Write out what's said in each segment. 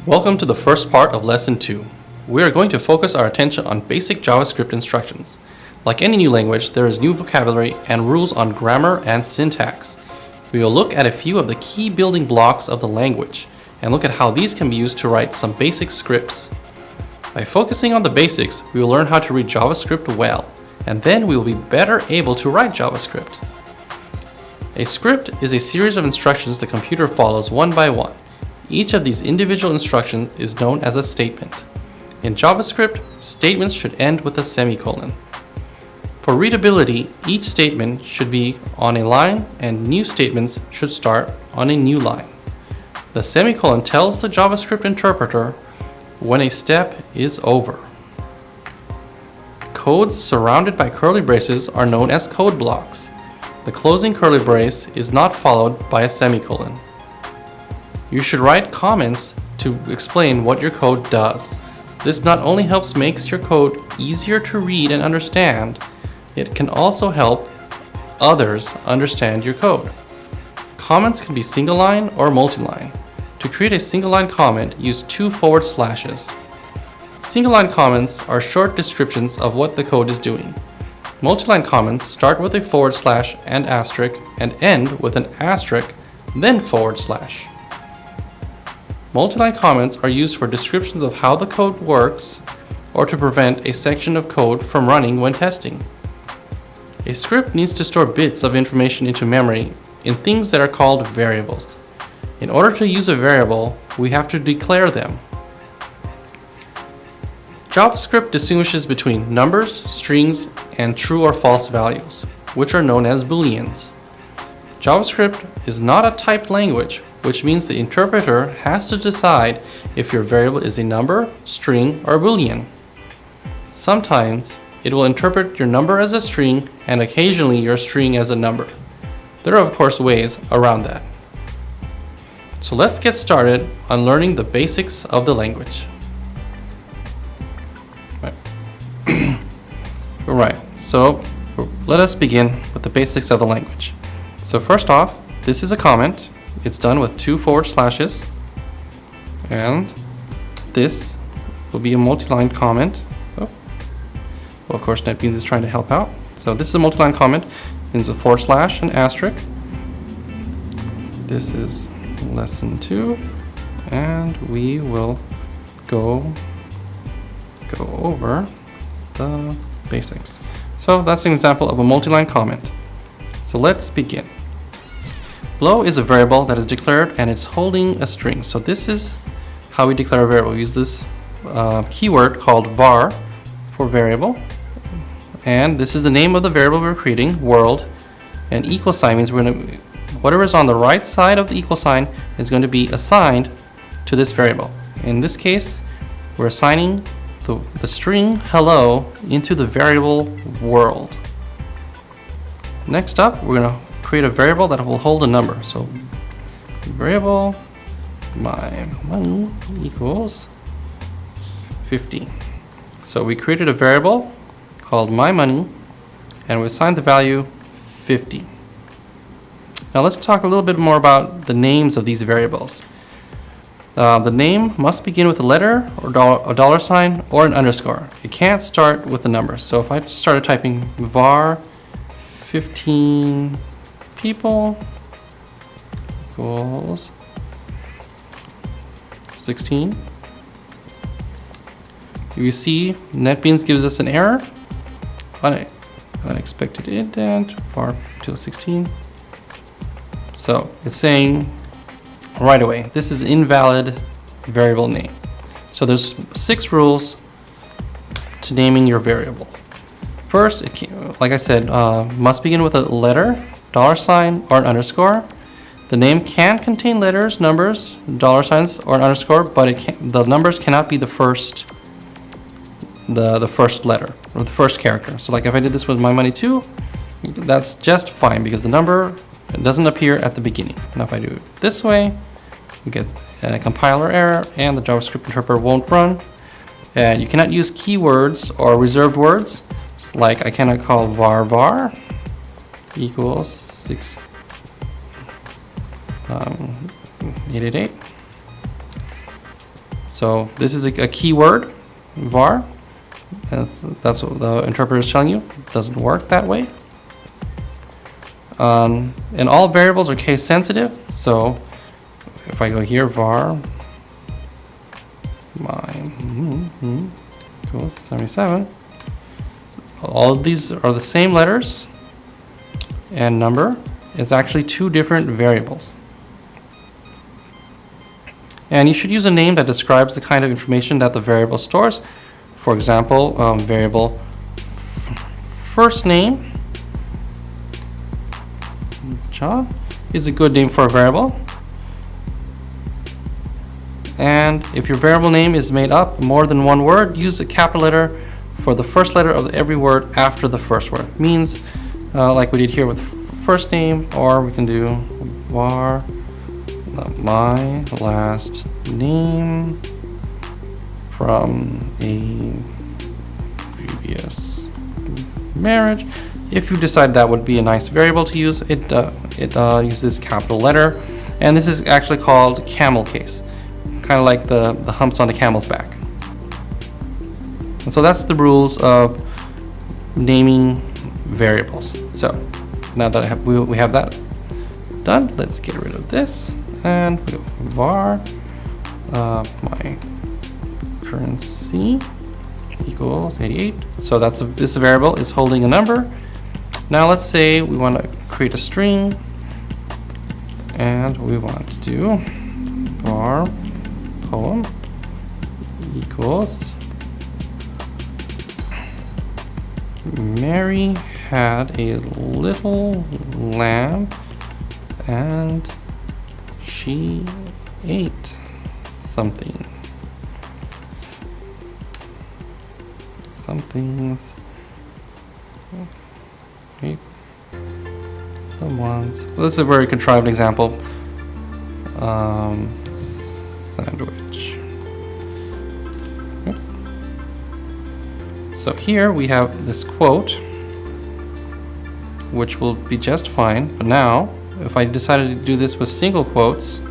Welcome to the first part of Lesson 2. We are going to focus our attention on basic JavaScript instructions. Like any new language, there is new vocabulary and rules on grammar and syntax. We will look at a few of the key building blocks of the language and look at how these can be used to write some basic scripts. By focusing on the basics, we will learn how to read JavaScript well, and then we will be better able to write JavaScript. A script is a series of instructions the computer follows one by one. Each of these individual instructions is known as a statement. In JavaScript, statements should end with a semicolon. For readability, each statement should be on a line and new statements should start on a new line. The semicolon tells the JavaScript interpreter when a step is over. Codes surrounded by curly braces are known as code blocks. The closing curly brace is not followed by a semicolon. You should write comments to explain what your code does. This not only helps make your code easier to read and understand, it can also help others understand your code. Comments can be single line or multi-line. To create a single line comment, use 2 forward slashes. Single line comments are short descriptions of what the code is doing. Multi-line comments start with a forward slash and asterisk and end with an asterisk, then forward slash. Multi-line comments are used for descriptions of how the code works or to prevent a section of code from running when testing. A script needs to store bits of information into memory in things that are called variables. In order to use a variable, we have to declare them. JavaScript distinguishes between numbers, strings, and true or false values, which are known as booleans. JavaScript is not a typed language, which means the interpreter has to decide if your variable is a number, string, or boolean. Sometimes it will interpret your number as a string and occasionally your string as a number. There are of course ways around that. So let's get started on learning the basics of the language. Alright, so let us begin with the basics of the language. So first off, this is a comment. It's done with 2 forward slashes, and this will be a multi-line comment. Well, of course, NetBeans is trying to help out. So this is a multi-line comment. It's a forward slash and asterisk. This is lesson 2, and we will go over the basics. So that's an example of a multi-line comment. So let's begin. Below is a variable that is declared and it's holding a string. So this is how we declare a variable. We use this keyword called var for variable. And this is the name of the variable we're creating, world. And equal sign means whatever is on the right side of the equal sign is going to be assigned to this variable. In this case, we're assigning the string hello into the variable world. Next up, we're going to create a variable that will hold a number. So variable my money equals 50. So we created a variable called my money and we assigned the value 50. Now let's talk a little bit more about the names of these variables. The name must begin with a letter or a dollar sign or an underscore. It can't start with a number. So if I started typing var 15 people equals 16. You see NetBeans gives us an error. Unexpected indent var till 16. So it's saying right away, this is invalid variable name. So there's 6 rules to naming your variable. First, like I said, must begin with a letter, dollar sign, or an underscore. The name can contain letters, numbers, dollar signs, or an underscore, but the numbers cannot be the first letter or the first character. So like if I did this with my money too, that's just fine because the number doesn't appear at the beginning. Now if I do it this way, you get a compiler error and the JavaScript interpreter won't run. And you cannot use keywords or reserved words. It's like I cannot call var equals 6 888 So this is a keyword, var. That's what the interpreter is telling you. It doesn't work that way. And all variables are case sensitive. So if I go here, var my equals 77. All of these are the same letters and number. It's actually two different variables. And you should use a name that describes the kind of information that the variable stores. For example, variable first name, John, is a good name for a variable. And if your variable name is made up more than one word, use a capital letter for the first letter of every word after the first word. It means, like we did here with first name, or we can do var my last name from a previous marriage. If you decide that would be a nice variable to use, it uses capital letter, and this is actually called camel case, kind of like the humps on the camel's back. And so that's the rules of naming variables. So now that we have that done, let's get rid of this. And we go var my currency equals 88. So that's this variable is holding a number. Now let's say we want to create a string, and we want to do var poem equals Mary had a little lamb and she ate something. Something's someone's. Well, this is a very contrived example. Sandwich. Oops. So here we have this quote, which will be just fine. But now, if I decided to do this with single quotes,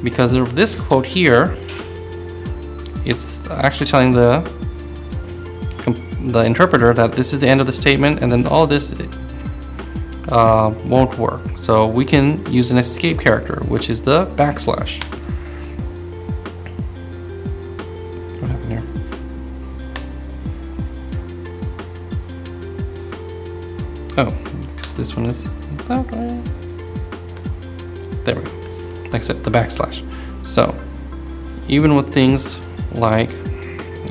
because of this quote here, it's actually telling the interpreter that this is the end of the statement, and then all this won't work. So we can use an escape character, which is the backslash. What happened here? Oh, because this one is that way. There we go. Like I said, the backslash. So even with things like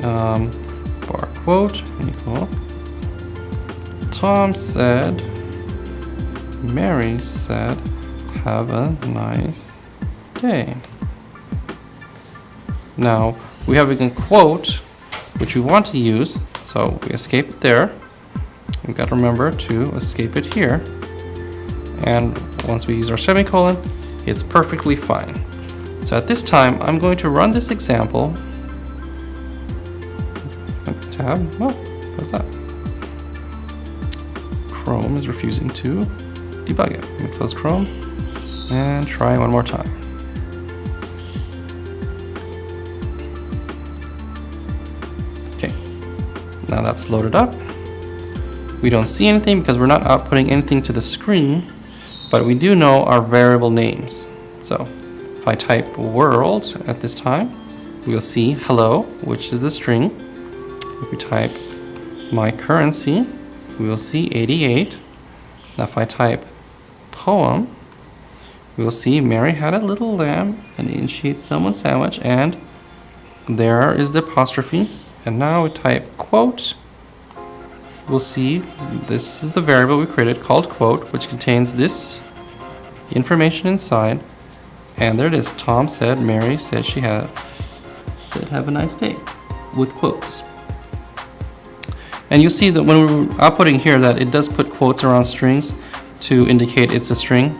bar quote equal Tom said, Mary said, have a nice day. Now we have a quote which we want to use, so we escape it there. We've got to remember to escape it here, and once we use our semicolon, it's perfectly fine. So at this time, I'm going to run this example. Next tab. Oh, what's that? Chrome is refusing to debug it. Let me close Chrome and try one more time. Okay, now that's loaded up. We don't see anything because we're not outputting anything to the screen, but we do know our variable names. So if I type world at this time, we'll see hello, which is the string. If we type my currency, we will see 88. Now if I type poem, we will see Mary had a little lamb and she ate someone's sandwich, and there is the apostrophe. And now we type quote, we'll see this is the variable we created called quote, which contains this information inside. And there it is. Tom said, Mary said said have a nice day, with quotes. And you'll see that when we're outputting here that it does put quotes around strings to indicate it's a string.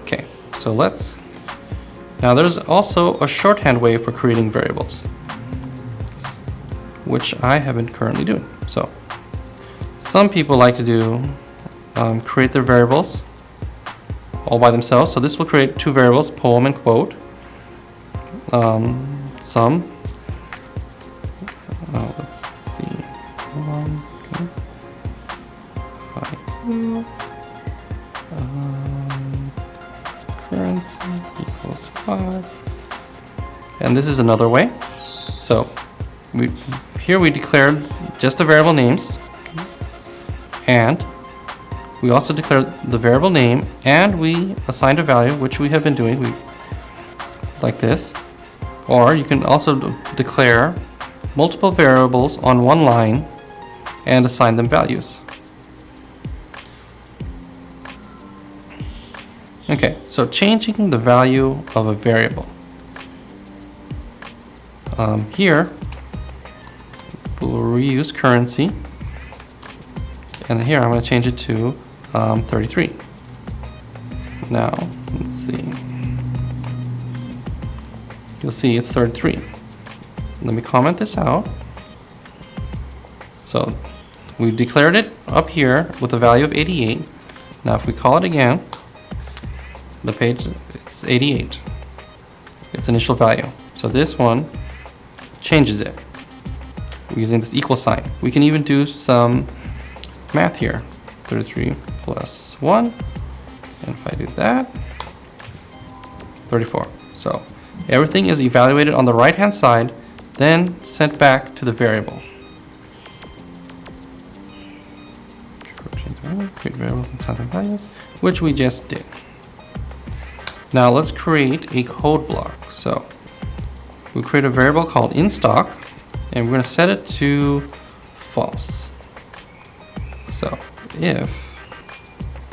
Okay, so now there's also a shorthand way for creating variables, which I haven't currently doing. So some people like to do create their variables all by themselves. So this will create two variables, poem and quote. Sum. Let's see. Okay. 5, currency equals 5. And this is another way. So here we declared just the variable names, and we also declared the variable name, and we assigned a value, which we have been doing, like this. Or you can also declare multiple variables on one line and assign them values. Okay, so changing the value of a variable. Here, we'll reuse currency, and here I'm going to change it to 33. Now, let's see. You'll see it's 33. Let me comment this out. So we declared it up here with a value of 88. Now if we call it again, the page, it's 88, its initial value. So this one changes it using this equal sign. We can even do some math here. 33 plus 1, and if I do that, 34. So everything is evaluated on the right hand side, then sent back to the variable. Create variables and assign their values, which we just did. Now let's create a code block. So we create a variable called inStock, and we're going to set it to false. So if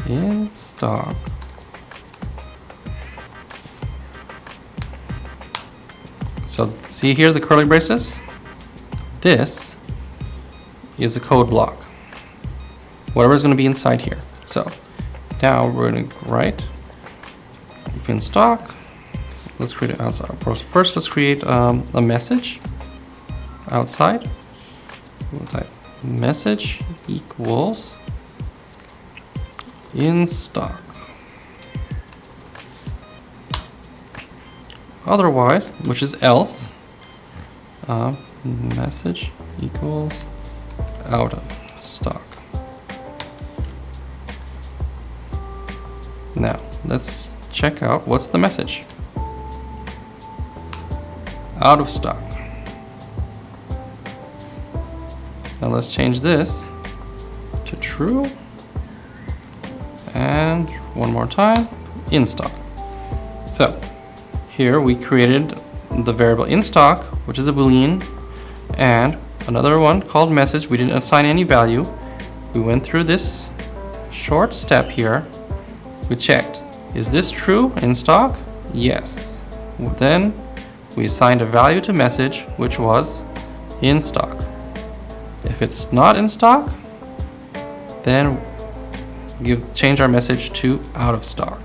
inStock So see here the curly braces? This is a code block. Whatever is going to be inside here. So now we're going to write if in stock. Let's create it outside. First, let's create a message outside. We'll type message equals in stock. Otherwise, which is else, message equals out of stock. Now, let's check out what's the message. Out of stock. Now let's change this to true. And one more time, in stock. So here we created the variable in stock, which is a boolean, and another one called message. We didn't assign any value. We went through this short step here. We checked, is this true in stock? Yes. Then we assigned a value to message, which was in stock. If it's not in stock, then change our message to out of stock.